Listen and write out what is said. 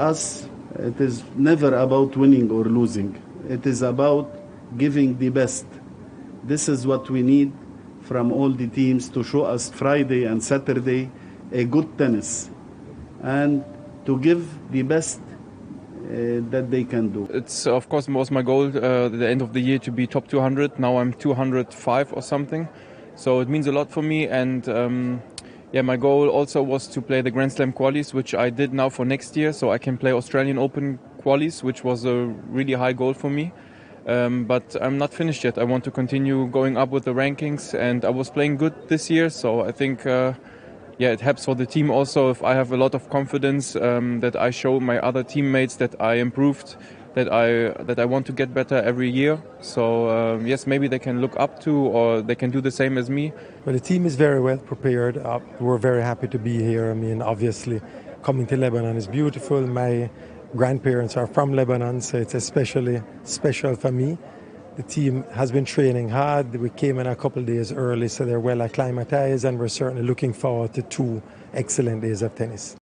us, it is never about winning or losing. It is about giving the best. This is what we need from all the teams to show us Friday and Saturday a good tennis and to give the best that they can do. It's of course was my goal at the end of the year to be top 200. Now I'm 205 or something, so it means a lot for me. And my goal also was to play the Grand Slam qualies, which I did now for next year, so I can play Australian Open qualies, which was a really high goal for me. But I'm not finished yet. I want to continue going up with the rankings, and I was playing good this year, so I think it helps for the team also if I have a lot of confidence that I show my other teammates that I improved, that I want to get better every year. So yes, maybe they can look up to, or they can do the same as me. Well, the team is very well prepared. We're very happy to be here. I mean, obviously, coming to Lebanon is beautiful. My grandparents are from Lebanon, so it's especially special for me. The team has been training hard. We came in a couple of days early, so they're well acclimatized, and we're certainly looking forward to 2 excellent days of tennis.